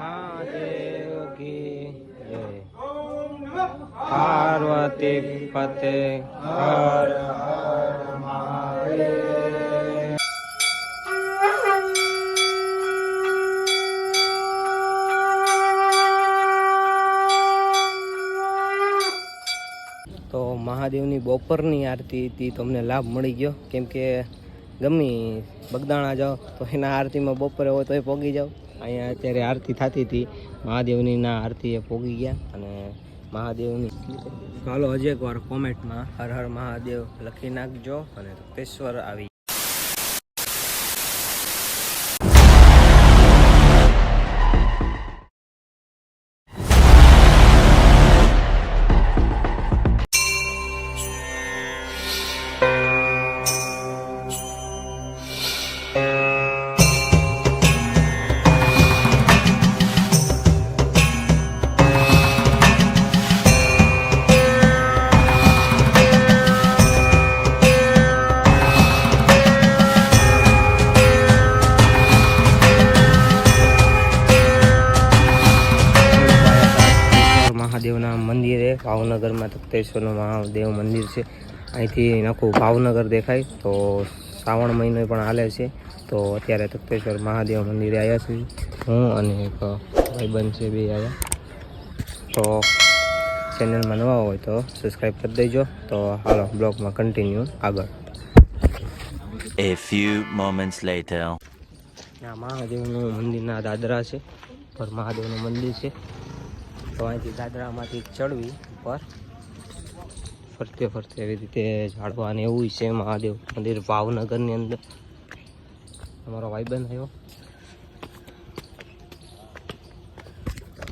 महादेव की जय। पार्वती पते हर हर महादेव। तो महादेवनी बपोरनी आरती थी तमने लाभ मળી ગયો કેમ કે ગમી બગદાણા જાઓ તો એના આરતીમાં બપોરે હોય તો એ પોગી જાઓ। અહીંયા અત્યારે આરતી થતી હતી મહાદેવની ના આરતી એ પોગી ગયા અને મહાદેવની ચાલો હજી એકવાર કોમેન્ટમાં હર હર મહાદેવ લખી નાખજો અને તપ્તેશ્વર આવી महादेवना मंदिर है भावनगर में तप्तेश्वर महादेव मंदिर से अहींथी आखुं भावनगर देखाय तो श्रावण महीनो पण हाले छे तो अत्यारे तप्तेश्वर महादेव मंदिरे आव्या छे हूँ अने एक भाईबंध छे बे आव्या तो चेनल में नवा होय तो सब्सक्राइब कर देजो। तो हालो ब्लॉग में कंटिन्यू आगळ। A few moments later आ महादेवनु मंदिरना दादरा छे पर महादेवनु मंदिर छे तो અહીંથી દાદરામાંથી ચડવી ઉપર ફરતે ફરતે એવી રીતે ઝાડવાને એવું છે મહાદેવ મંદિર ભાવનગરની અંદર। અમારો ભાઈબંધ આવ્યો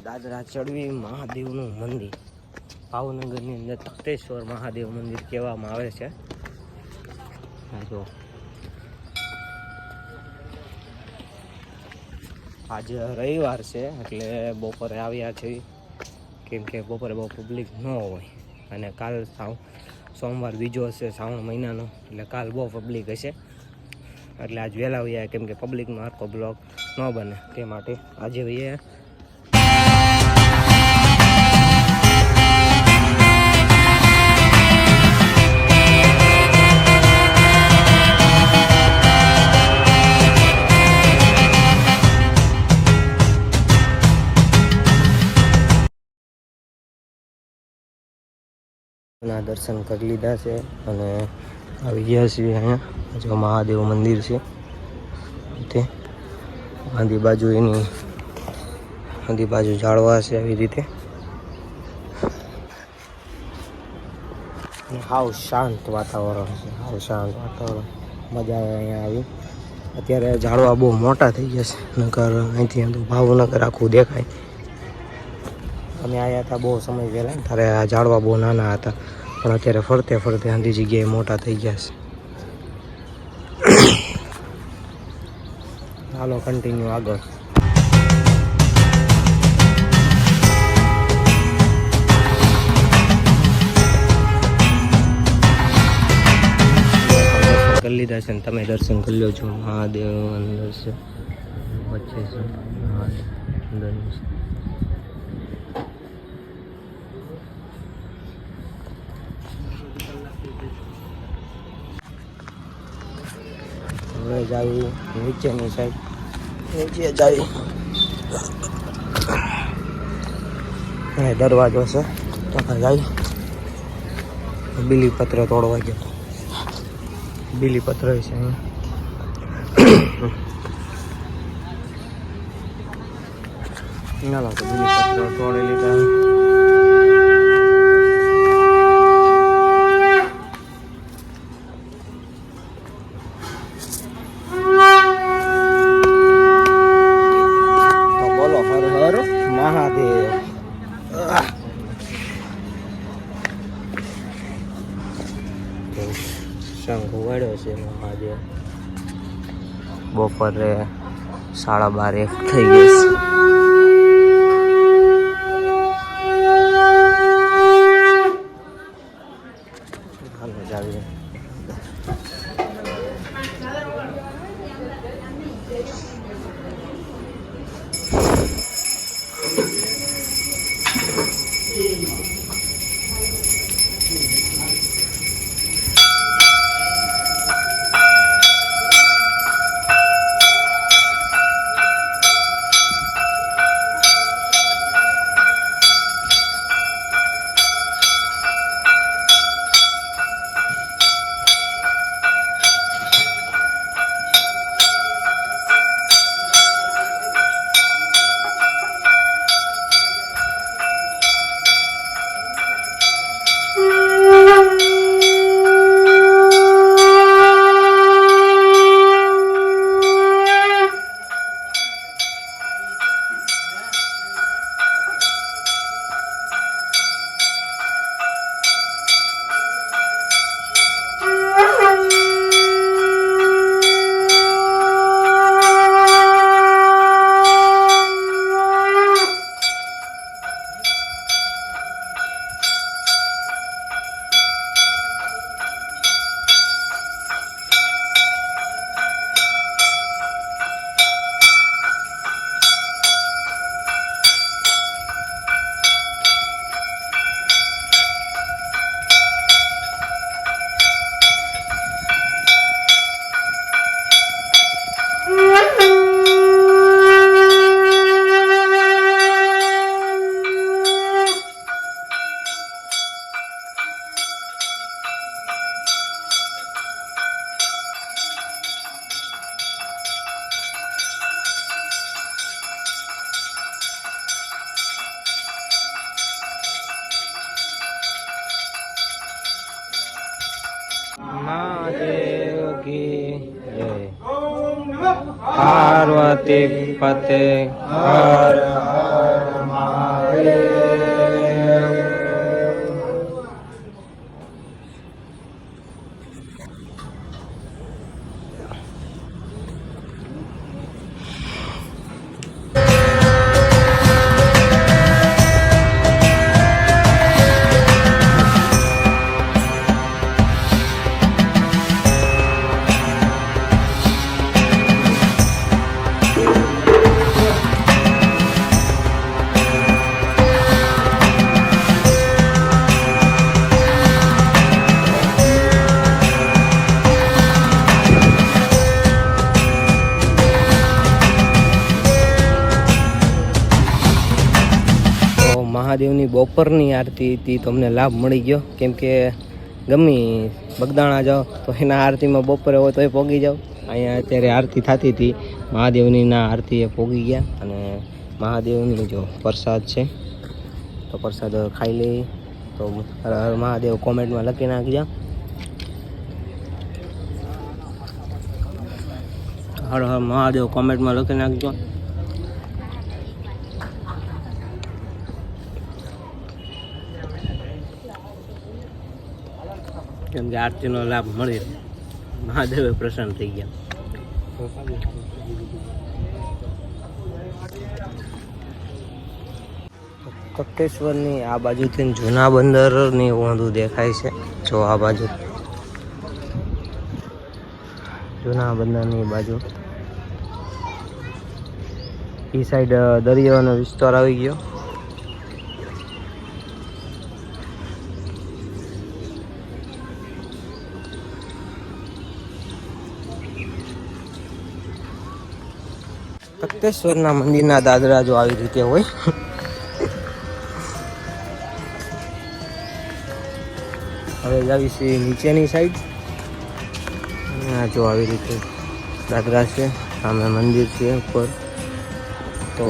દાદરા ચડવી મહાદેવનું મંદિર ભાવનગરની અંદર તપ્તેશ્વર મહાદેવ મંદિર કહેવામાં આવે છે। જો આજે રવિવાર છે એટલે બપોરે આવ્યા છે કેમ કે બપોરે બહુ પબ્લિક ન હોય અને કાલ સોમવાર બીજો હશે શ્રાવણ મહિનાનો એટલે કાલ બહુ પબ્લિક હશે એટલે આજ વહેલા આવ્યા કેમ કે પબ્લિકનો આખો બ્લોગ ન બને તે માટે આજે આવ્યા। दर्शन कर लीधा से अने આવી ગયા છીએ અહીંયા જો મહાદેવ મંદિર છે તે આંધી બાજુ એની આંધી બાજુ ઝાડવા છે આવી રીતે હાવ શાંત વાતાવરણ છે હાવ શાંત વાતાવરણ મજા આવે અહીંયા આવી। અત્યારે ઝાડવા બહુ મોટા થઈ ગયા છે નકર અહીંથી આમ ભાવનગર આખું દેખાય। અમે આવ્યા હતા બહુ સમય પહેલાં ત્યારે આ ઝાડવા બહુ નાના હતા પણ અત્યારે ફરતે ફરતે આંધી જગ્યાએ મોટા થઈ ગયા છે। ચાલો કન્ટિન્યુ આગળ। કરી લીધા છે ને તમે દર્શન કરી લો છો મહાદેવ અંદર છે વચ્ચે છે મહાદેવ અંદર છે। હવે જાવી નીચેની સાઈડ નીચે જાવી દરવાજો છે ત્યાં જાવી બીલીપત્ર તોડવા ગયો બીલીપત્ર છે અહીંયા ના બીલીપત્ર તોડી લીધા। શંખ ઉગાડ્યો છે મહાદેવ બપોરે 12:30 થઈ ગઈ છે। હાલો જાવીએ ગણપતિપતે હર હર મહાદેવ. મહાદેવની બપોરની આરતી હતી, તમને લાભ મળી ગયો. કેમ કે ગમી બગદાણા જાઓ તો એના આરતીમાં બપોરે હોય તો એ પોગી જાઓ. અહીંયા અત્યારે આરતી થતી હતી મહાદેવની, ના આરતી એ પોગી ગયા. અને મહાદેવની જો પ્રસાદ છે તો પ્રસાદ ખાઈ લઈ. તો હર હર મહાદેવ કોમેન્ટમાં લખી નાખજો. હર હર મહાદેવ કોમેન્ટમાં લખી નાખજો. કેમ કે આરતીનો લાભ મળી, મહાદેવે પ્રસન્ન થઈ ગયા. તખતેશ્વરની આ બાજુથી જૂના બંદરની ઊંધું દેખાય છે. જો આ બાજુ જૂના બંદરની બાજુ એ સાઈડ દરિયાનો વિસ્તાર આવી ગયો. તખતેશ્વરના મંદિરના દાદરા જો આવી રીતે હોય. હવે જાવી છે નીચેની સાઈડ. જો આવી રીતે દાદરા છે, સામે મંદિર છે ઉપર. તો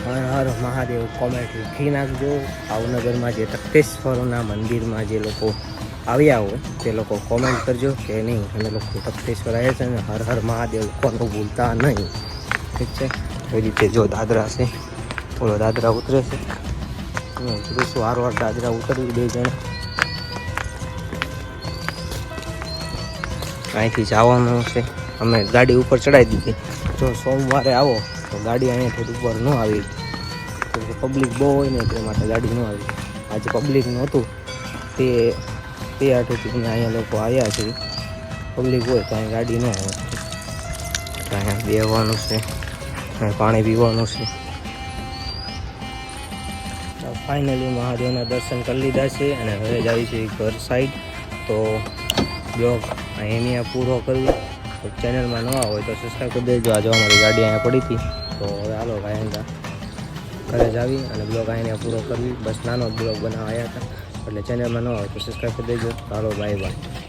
હર હર મહાદેવ કોમેન્ટ લખી નાખજો. ભાવનગરમાં જે તખતેશ્વરના મંદિરમાં જે લોકો આવ્યા હોય તે લોકો કોમેન્ટ કરજો કે નહીં અમે લોકો તખતેશ્વર આવ્યા છે ને હર હર મહાદેવ કોનું ભૂલતા નહીં. ઠીક છે. એ રીતે જો દાદરા છે, ઓલો દાદરા ઉતરે છે. શું વારવાર દાદરા ઉતરવી 2 જણા. અહીંથી જવાનું છે. અમે ગાડી ઉપર ચડાવી દીધી. જો સોમવારે આવો તો ગાડી અહીંયાથી ઉપર ન આવી, પબ્લિક બહુ હોય ને તે માટે ગાડી ન આવી. આજે પબ્લિક નહોતું તે આટોથી અહીંયા લોકો આવ્યા છે. પબ્લિક હોય તો અહીં ગાડી ન આવે. અહીંયા બેસવાનું છે, પાણી પીવાનું છે. ફાઇનલી મહાદેવના દર્શન કરી લીધા છે અને હવે જ આવી છે ઘર સાઈડ. તો બ્લોગ અહીંયા પૂરો કરવી. તો ચેનલમાં નવા હોય તો સબસ્ક્રાઈબ કરી દેજો. આજે અમારી ગાડી અહીંયા પડી હતી તો હવે હાલો ભાઈ ઘરે જ આવી અને બ્લોગ અહીંયા પૂરો કરવી. બસ નાનો બ્લોગ બનાવવા આવ્યા હતા એટલે ચેનલમાં નવા હોય તો સબસ્ક્રાઈબ કરી દેજો. હાલો બાય બાય.